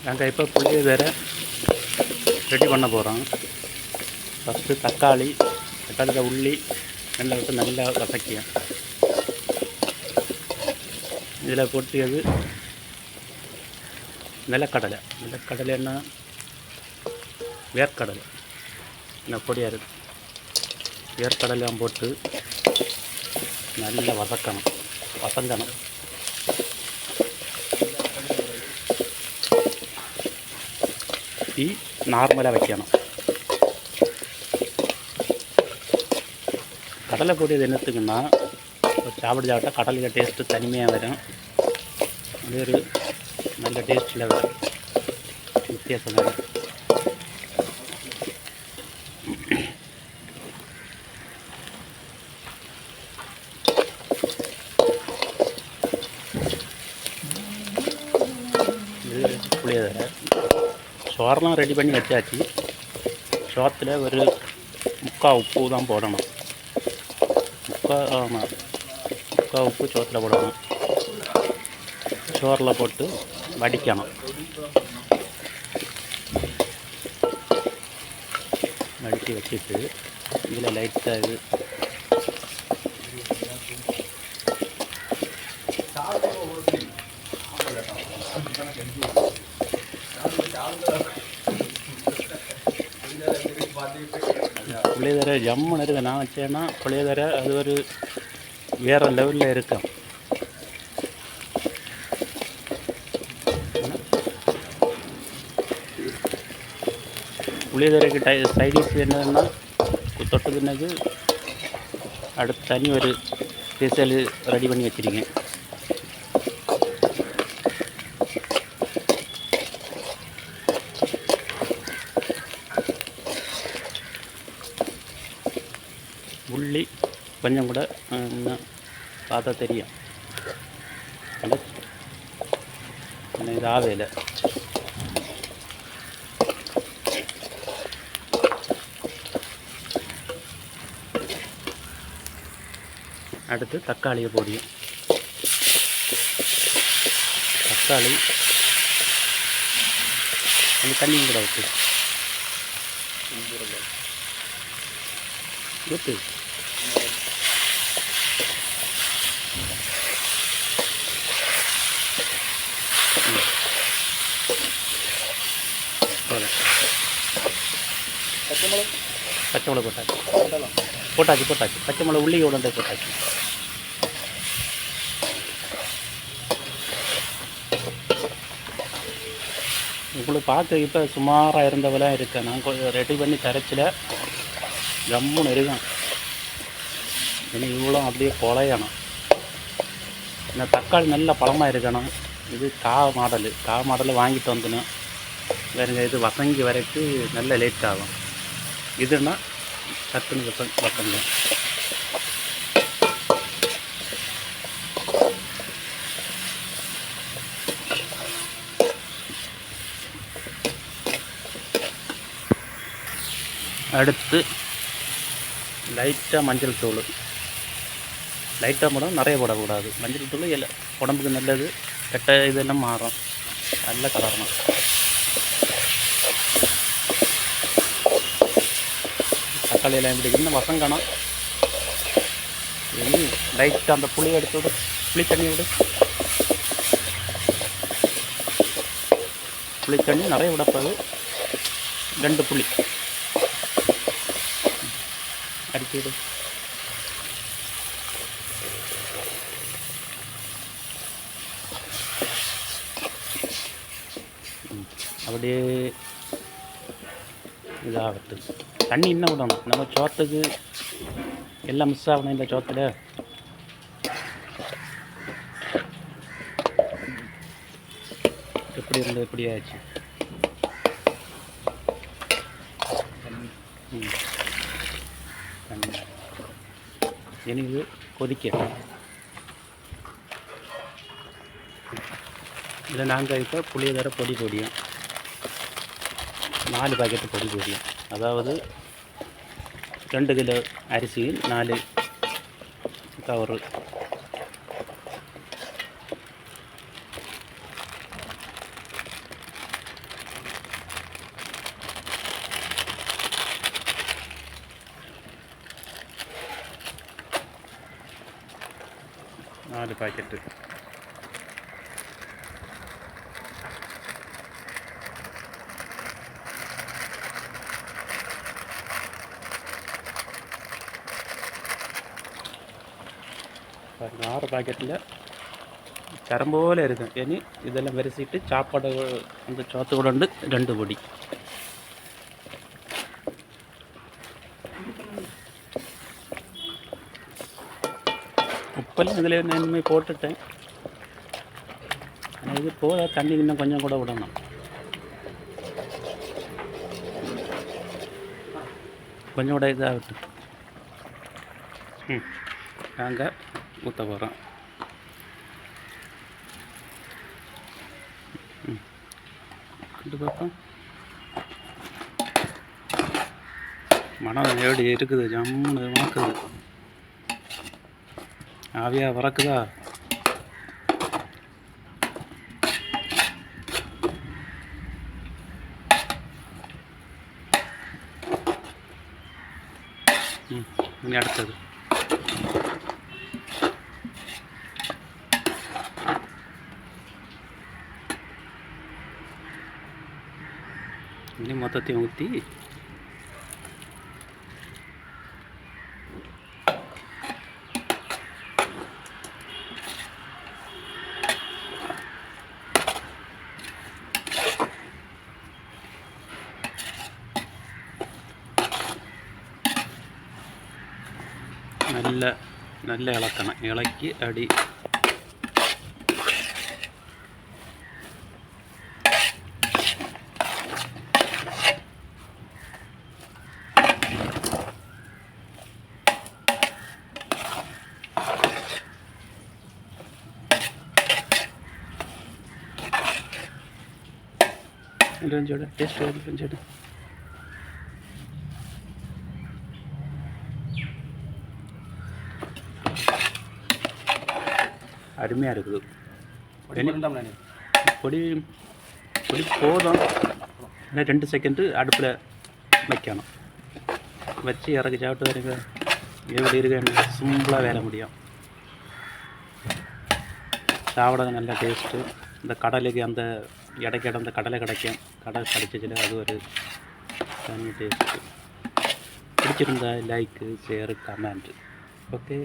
நாங்கள் இப்போ புளியோதரை ரெடி பண்ண போகிறோம். ஃபஸ்ட்டு தக்காளியில் உள்ளி நல்லா விட்டு நல்லா வதக்கியும் இதில் கொட்டியது நிலக்கடலைன்னா வேர்க்கடலை என்ன பொடியாக இருக்குது. வேர்க்கடலையும் போட்டு நல்லா வதங்கணும். தீ நார்மலாக வைக்கணும். கடலை பொடி இது என்னத்துக்குன்னா சாப்பிட்டா கடலையில் டேஸ்ட்டு தனிமையாக வரும். அது ஒரு நல்ல டேஸ்ட்டில் வரும், வித்தியாசம் வரும். இது புளியோதரை சோறெல்லாம் ரெடி பண்ணி வச்சாச்சு. சோத்தில் ஒரு முக்கால் உப்பு தான் போடணும். முக்கால் உப்பு சோத்தில் போடணும். சோறில் போட்டு வடிக்கணும். வடித்து வச்சுட்டு இதில் லைட்டாக இது புளியோதரை ஜம்முன்னு இருக்குது. நான் வச்சேன்னா புளியோதரை அது ஒரு வேறு லெவலில் இருக்கும். புளியோதரைக்கு சைடிஷ் என்னதுன்னா தொட்டு தின்னது அடுத்து தனி ஒரு ஸ்பெஷல் ரெடி பண்ணி வச்சுருக்கேன். உள்ளி கொஞ்சம் கூட பார்த்தா தெரியும். இது ஆவையில் அடுத்து தக்காளியை போடியும். தக்காளி அந்த தண்ணியும் கூட ஊற்று பச்சை மிளகு போட்டாச்சு. பச்சை மிளகு உள்ளி உடனே போட்டாச்சு. உங்களுக்கு பார்க்க இப்போ சுமாராக இருந்தவெல்லாம் இருக்கேன். நான் கொஞ்சம் ரெடி பண்ணி தரச்சில் ஜம்முன்னு இருக்கும். இனி இவ்வளோ அப்படியே குழையணும். இந்த தக்காளி நல்ல பழமாக இருக்கணும். இது கா மாடல் வாங்கிட்டு வந்துடும். வேறுங்க இது வசங்கி வரைக்கும் நல்ல லேட் ஆகும். இதுன்னா சத்துன்னு வசங்க. அடுத்து லைட்டாக மஞ்சள் தூள் லைட்டாக போடணும், நிறைய போடக்கூடாது. மஞ்சள் தூள் உடம்புக்கு நல்லது. கெட்ட இதெல்லாம் மாறும். நல்லா கலரணும். தக்காளியெல்லாம் எப்படி இன்னும் வசங்கணும். லைட்டாக அந்த புளி எடுத்து விடு, புளி தண்ணி நிறைய விடப்பாது. 2 புளி அடிச்சு விடு. அப்படியே இதாகட்டு. தண்ணி இன்னும் விடணும். நம்ம சோத்துக்கு எல்லாம் மிஸ் ஆகணும். இந்த சோத்தில் எப்படி இருந்தது, எப்படி ஆச்சு. தண்ணி எனக்கு கொதிக்க. இதில் நாங்கள் இப்போ புளியோதரை பொடியும் 4 பாக்கெட்டு பொடியும். அதாவது 2 கிலோ அரிசியில் 4 கவரு. ஒரு பாக்கெட்டு. பாருங்க 6 பாக்கெட்டில் சரம் போல இருக்கும். இனி இதெல்லாம் வரிசிட்டு சாப்பாடு அந்த சோத்து கூட உண்டு 2 பொடி. உப்பெல்லாம் இதில் நன்மை போட்டுட்டேன். ஆனால் இது போதா, தண்ணி இன்னும் கொஞ்சம் கூட விடணும். கொஞ்சம் கூட இதாகட்டும். நாங்கள் ஊற்ற போகிறோம். இது பார்ப்போம். மனம் எப்படி இருக்குது, ஜம்முன்னு மணக்குது. ஆவியாக பறக்குதா? இனி அடுத்தது இனி மொத்தத்தையும் ஊற்றி நல்ல இളക്കണം. இളக்கி அடி டேஸ்ட் கொஞ்சம் அருமையாக இருக்குது. பொடி பொடி போதும். 2 செகண்டு அடுப்பில் வைக்கணும். வச்சு இறக்கி சாப்பிட்டு வரீங்க எப்படி இருக்குன்னு சிம்பிளாக வேலை முடியும். சாப்பிட நல்ல டேஸ்ட்டு. இந்த கடலைக்கு அந்த இடைக்கிட அந்த கடலை கிடைக்கும். கடலை கிடைச்சிச்சில அது ஒரு தனி டேஸ்ட்டு. பிடிச்சிருந்தா லைக்கு, ஷேரு, கமெண்ட்டு. ஓகே.